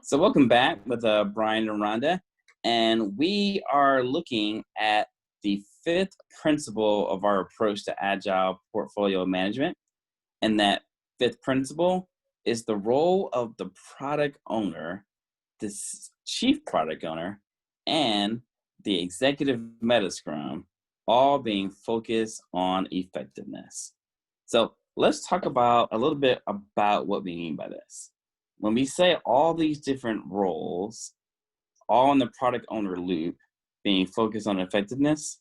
So welcome back with Brian and Rhonda, and we are looking at the fifth principle of our approach to Agile Portfolio Management. And that fifth principle is the role of the product owner, the chief product owner, and the executive meta scrum, all being focused on effectiveness. So let's talk about a little bit about what we mean by this. When we say all these different roles, all in the product owner loop, being focused on effectiveness,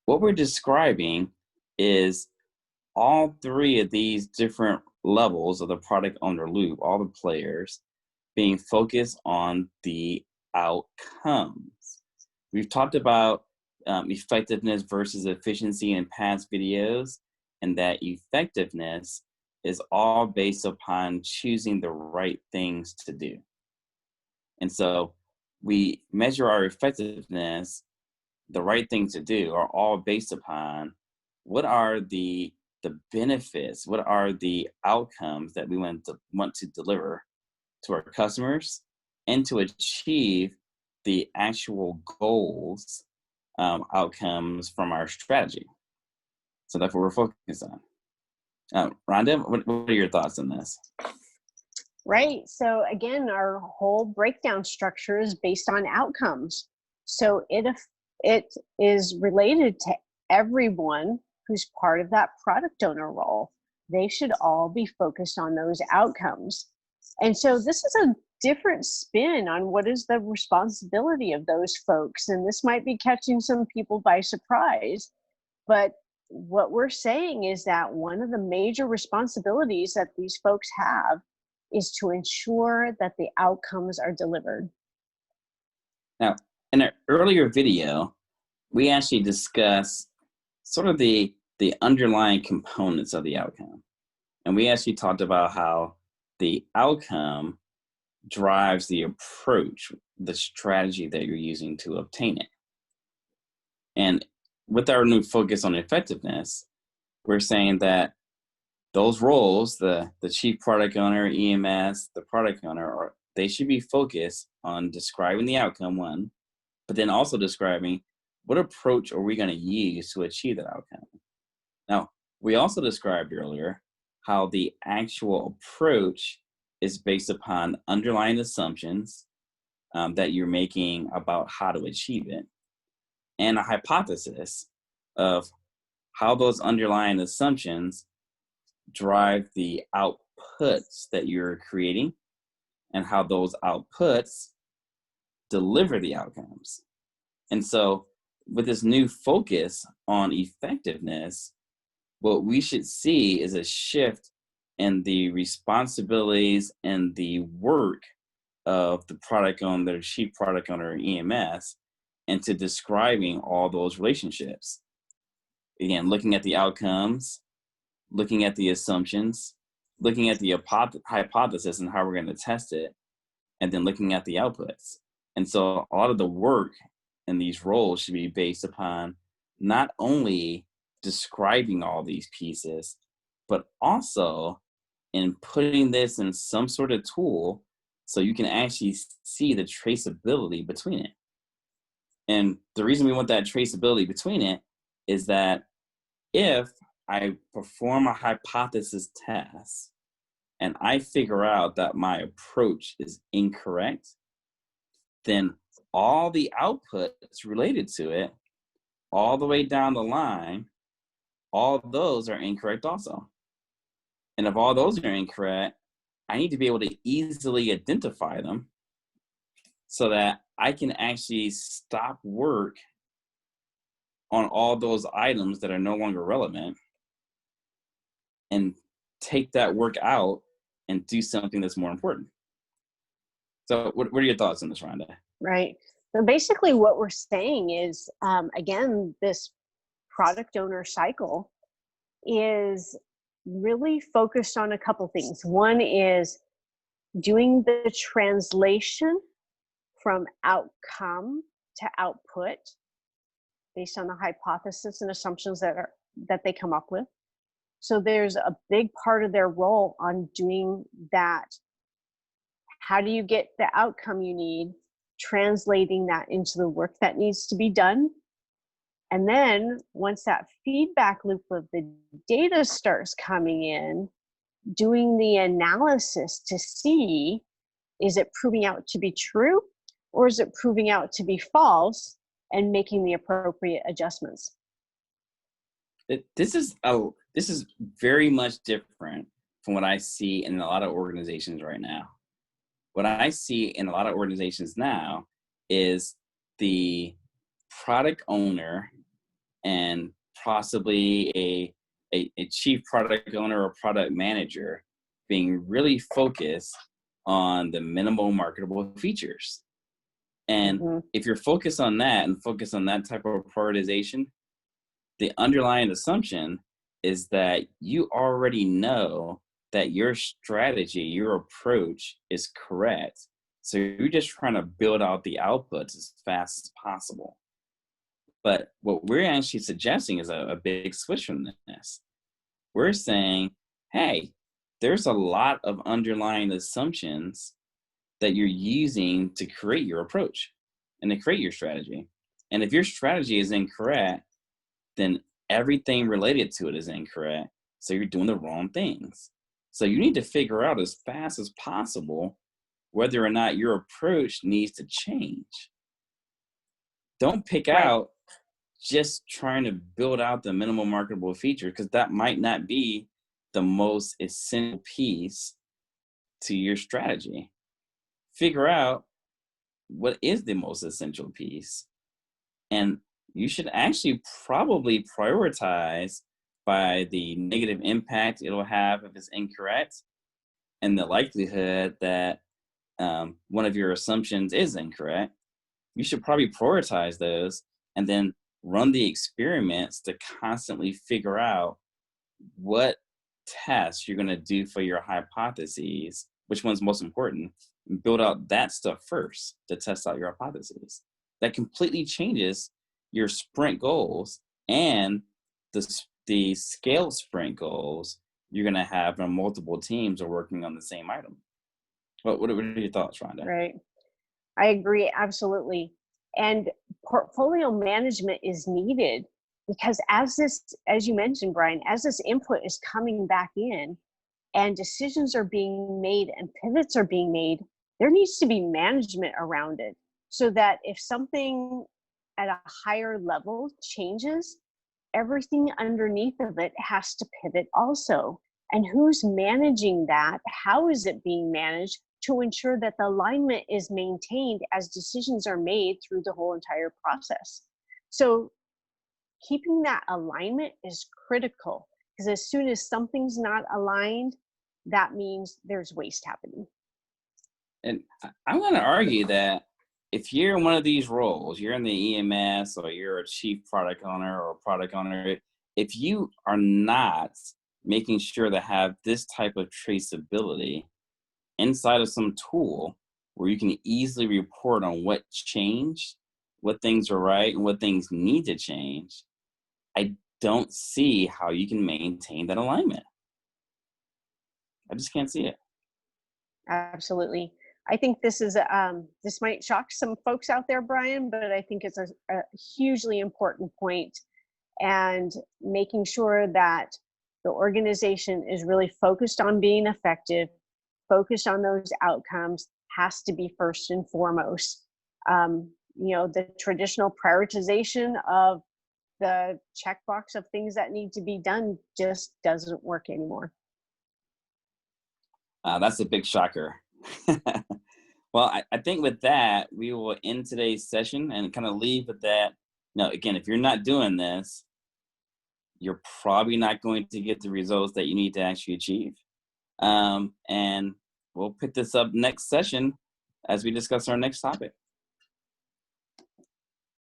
what we're describing is all three of these different levels of the product owner loop, all the players, being focused on the outcomes. We've talked about effectiveness versus efficiency in past videos, and that effectiveness is all based upon choosing the right things to do. And so we measure our effectiveness, the right thing to do, are all based upon what are the benefits, what are the outcomes that we want to deliver to our customers and to achieve the actual goals, outcomes from our strategy. So that's what we're focused on. Rhonda, what are your thoughts on this? Right. So again, our whole breakdown structure is based on outcomes. So it is related to everyone who's part of that product owner role. They should all be focused on those outcomes. And so this is a different spin on what is the responsibility of those folks. And this might be catching some people by surprise, but what we're saying is that one of the major responsibilities that these folks have is to ensure that the outcomes are delivered. Now, in an earlier video, we actually discussed sort of the underlying components of the outcome. And we actually talked about how the outcome drives the approach, the strategy that you're using to obtain it. And with our new focus on effectiveness, we're saying that those roles, the chief product owner, EMS, the product owner, they should be focused on describing the outcome, one, but then also describing what approach are we going to use to achieve that outcome. Now, we also described earlier how the actual approach is based upon underlying assumptions that you're making about how to achieve it, and a hypothesis of how those underlying assumptions drive the outputs that you're creating and how those outputs deliver the outcomes. And so with this new focus on effectiveness, what we should see is a shift in the responsibilities and the work of the product owner, the chief product owner, EMS, into describing all those relationships. Again, looking at the outcomes, looking at the assumptions, looking at the hypothesis and how we're going to test it, and then looking at the outputs. And so a lot of the work in these roles should be based upon not only describing all these pieces, but also in putting this in some sort of tool so you can actually see the traceability between it. And the reason we want that traceability between it is that if I perform a hypothesis test and I figure out that my approach is incorrect, then all the outputs related to it, all the way down the line, all those are incorrect also. And if all those are incorrect, I need to be able to easily identify them so that I can actually stop work on all those items that are no longer relevant and take that work out and do something that's more important. So what are your thoughts on this, Rhonda? Right. So basically what we're saying is, again, this product owner cycle is really focused on a couple things. One is doing the translation from outcome to output based on the hypothesis and assumptions that they come up with. So there's a big part of their role on doing that How do you get the outcome you need? Translating that into the work that needs to be done. And then once that feedback loop of the data starts coming in, doing the analysis to see, is it proving out to be true or is it proving out to be false, and making the appropriate adjustments. This is very much different from what I see in a lot of organizations right now. What I see in a lot of organizations now is the product owner and possibly a chief product owner or product manager being really focused on the minimal marketable features. And if you're focused on that and focused on that type of prioritization, the underlying assumption is that you already know that your strategy, your approach is correct. So you're just trying to build out the outputs as fast as possible. But what we're actually suggesting is a big switch from this. We're saying, hey, there's a lot of underlying assumptions that you're using to create your approach and to create your strategy. And if your strategy is incorrect, then everything related to it is incorrect. So you're doing the wrong things. So you need to figure out as fast as possible whether or not your approach needs to change. Don't pick out just trying to build out the minimal marketable feature, because that might not be the most essential piece to your strategy. Figure out what is the most essential piece. And you should actually probably prioritize by the negative impact it'll have if it's incorrect, and the likelihood that one of your assumptions is incorrect. You should probably prioritize those and then run the experiments to constantly figure out what tests you're going to do for your hypotheses, which one's most important, and build out that stuff first to test out your hypotheses. That completely changes your sprint goals and the scale sprint goals you're going to have when multiple teams are working on the same item. What are your thoughts, Rhonda? Right. I agree, absolutely. And portfolio management is needed because as you mentioned, Brian, as this input is coming back in and decisions are being made and pivots are being made, there needs to be management around it so that if something at a higher level changes, everything underneath of it has to pivot also. And who's managing that? How is it being managed to ensure that the alignment is maintained as decisions are made through the whole entire process? So keeping that alignment is critical, because as soon as something's not aligned, that means there's waste happening. And I'm going to argue that if you're in one of these roles, you're in the EMS or you're a chief product owner or product owner, if you are not making sure to have this type of traceability inside of some tool where you can easily report on what changed, what things are right, and what things need to change, I don't see how you can maintain that alignment. I just can't see it. Absolutely. I think this is this might shock some folks out there, Brian, but I think it's a hugely important point, and making sure that the organization is really focused on being effective, focused on those outcomes, has to be first and foremost. The traditional prioritization of the checkbox of things that need to be done just doesn't work anymore. That's a big shocker. Well, I think with that, we will end today's session and kind of leave with that. Now, again, if you're not doing this, you're probably not going to get the results that you need to actually achieve. And we'll pick this up next session as we discuss our next topic.